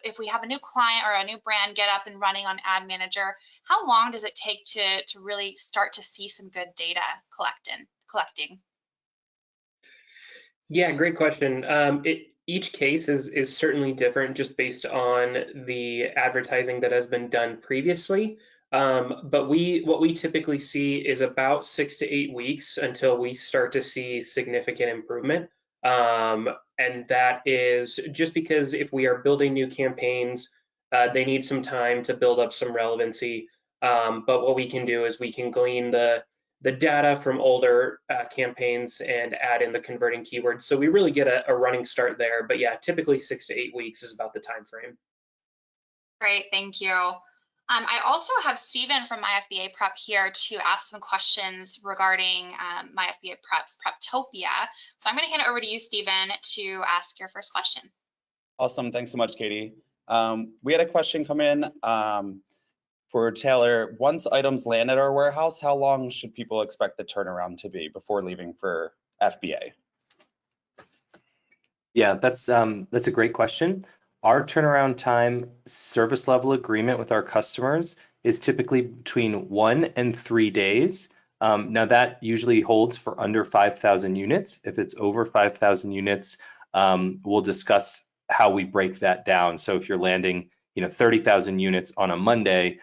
if we have a new client or a new brand get up and running on Ad Manager, how long does it take to really start to see some good data collecting? Yeah, great question. Each case is certainly different just based on the advertising that has been done previously. But what we typically see is about 6 to 8 weeks until we start to see significant improvement. And that is just because if we are building new campaigns, they need some time to build up some relevancy. But what we can do is we can glean the data from older campaigns and add in the converting keywords. So we really get a running start there. But yeah, typically 6 to 8 weeks is about the time frame. Great, thank you. I also have Stephen from MyFBA Prep here to ask some questions regarding MyFBA Prep's Preptopia. So I'm going to hand it over to you, Stephen, to ask your first question. Awesome, thanks so much, Katie. We had a question come in for Taylor. Once items land at our warehouse, how long should people expect the turnaround to be before leaving for FBA? Yeah, that's a great question. Our turnaround time service level agreement with our customers is typically between 1 and 3 days. Now that usually holds for under 5,000 units. If it's over 5,000 units, we'll discuss how we break that down. So if you're landing, 30,000 units on a Monday,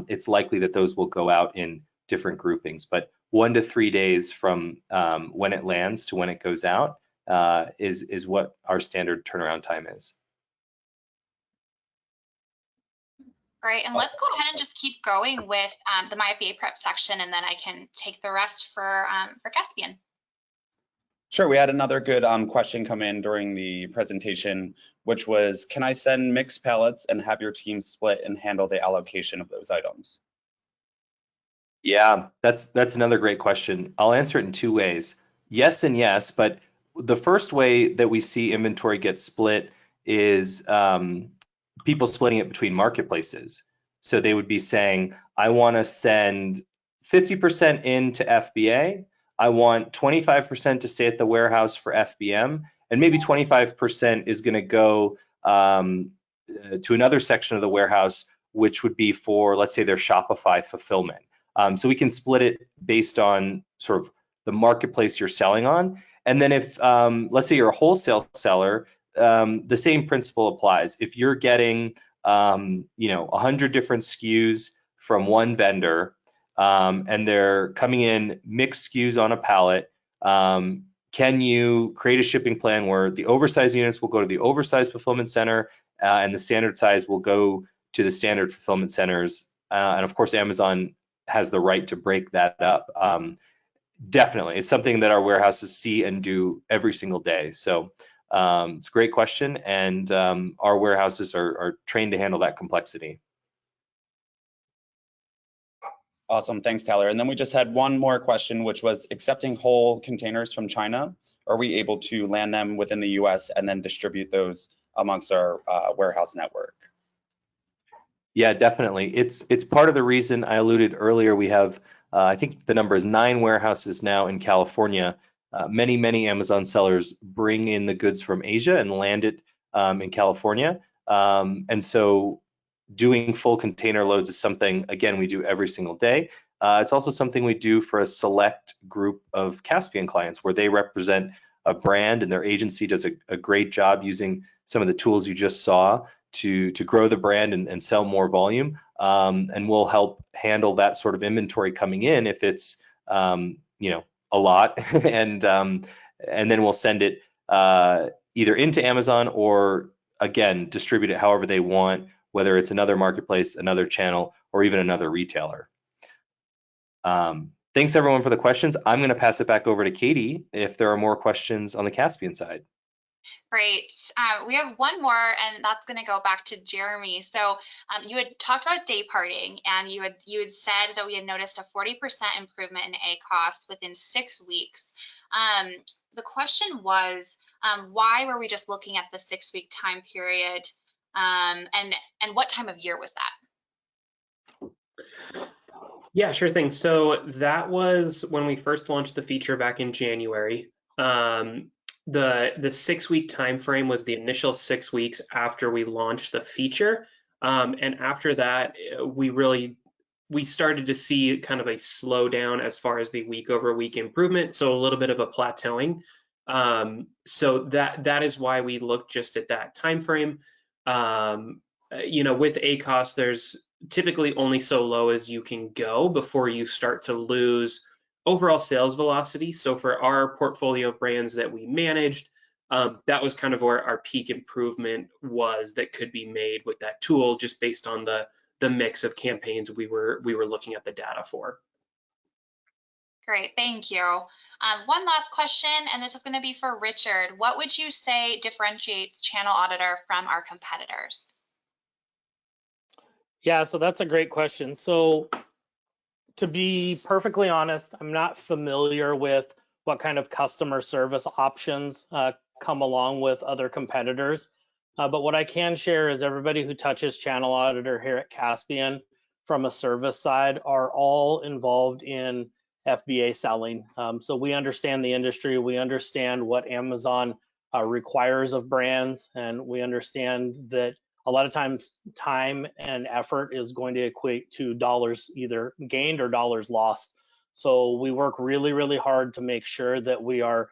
it's likely that those will go out in different groupings. But 1 to 3 days from when it lands to when it goes out is what our standard turnaround time is. Great, and let's go ahead and just keep going with the MyFBA Prep section, and then I can take the rest for Kaspien. Sure, we had another good question come in during the presentation, which was, can I send mixed pallets and have your team split and handle the allocation of those items? Yeah, that's another great question. I'll answer it in 2 ways. Yes and yes, but the first way that we see inventory get split is people splitting it between marketplaces. So they would be saying, I want to send 50% into FBA. I want 25% to stay at the warehouse for FBM, and maybe 25% is going to go to another section of the warehouse, which would be for, let's say, their Shopify fulfillment. So we can split it based on sort of the marketplace you're selling on. And then if, let's say you're a wholesale seller, the same principle applies. If you're getting, 100 different SKUs from one vendor, and they're coming in mixed SKUs on a pallet, can you create a shipping plan where the oversized units will go to the oversized fulfillment center, and the standard size will go to the standard fulfillment centers? And of course, Amazon has the right to break that up. Definitely, it's something that our warehouses see and do every single day. So it's a great question, and our warehouses are trained to handle that complexity. Awesome, thanks, Tyler. And then we just had one more question, which was accepting whole containers from China. Are we able to land them within the US and then distribute those amongst our warehouse network? Yeah, definitely. It's part of the reason I alluded earlier. We have, I think the number is 9 warehouses now in California. Many Amazon sellers bring in the goods from Asia and land it in California. And so doing full container loads is something, again, we do every single day. It's also something we do for a select group of Kaspien clients where they represent a brand and their agency does a great job using some of the tools you just saw to grow the brand and sell more volume. And we'll help handle that sort of inventory coming in if it's a lot, and then we'll send it either into Amazon or, again, distribute it however they want, whether it's another marketplace, another channel, or even another retailer. Thanks everyone for the questions. I'm going to pass it back over to Katie if there are more questions on the Kaspien side. Great. We have one more, and that's going to go back to Jeremy. So you had talked about day parting, and you had said that we had noticed a 40% improvement in ACoS within 6 weeks. The question was, why were we just looking at the 6-week time period, and what time of year was that? Yeah, sure thing. So that was when we first launched the feature back in January. The 6-week time frame was the initial 6 weeks after we launched the feature, and after that we started to see kind of a slowdown as far as the week over week improvement, so a little bit of a plateauing. So that is why we looked just at that time frame. With ACoS, there's typically only so low as you can go before you start to lose overall sales velocity. So for our portfolio of brands that we managed, that was kind of where our peak improvement was that could be made with that tool, just based on the mix of campaigns we were looking at the data for. Great, thank you. One last question, and this is going to be for Richard. What would you say differentiates Channel Auditor from our competitors? Yeah, so that's a great question. So to be perfectly honest, I'm not familiar with what kind of customer service options come along with other competitors. But what I can share is everybody who touches Channel Auditor here at Kaspien from a service side are all involved in FBA selling. So we understand the industry, we understand what Amazon requires of brands, and we understand that a lot of times time and effort is going to equate to dollars either gained or dollars lost. So we work really hard to make sure that we are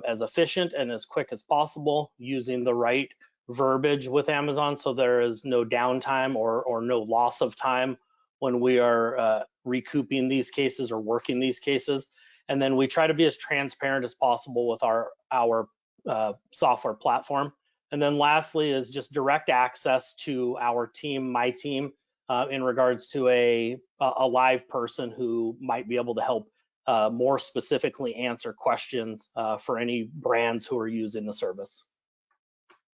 as efficient and as quick as possible, using the right verbiage with Amazon so there is no downtime or no loss of time when we are recouping these cases or working these cases. And then we try to be as transparent as possible with our software platform. And then lastly is just direct access to our team, my team, in regards to a live person who might be able to help more specifically answer questions for any brands who are using the service.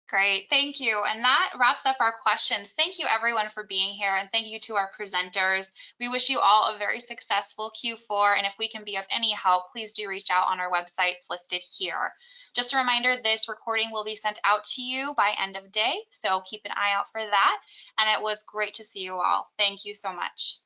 Great, thank you. And that wraps up our questions. Thank you everyone for being here, and thank you to our presenters. We wish you all a very successful Q4, and if we can be of any help, please do reach out on our websites listed here. Just a reminder, this recording will be sent out to you by end of day, so keep an eye out for that. And it was great to see you all. Thank you so much.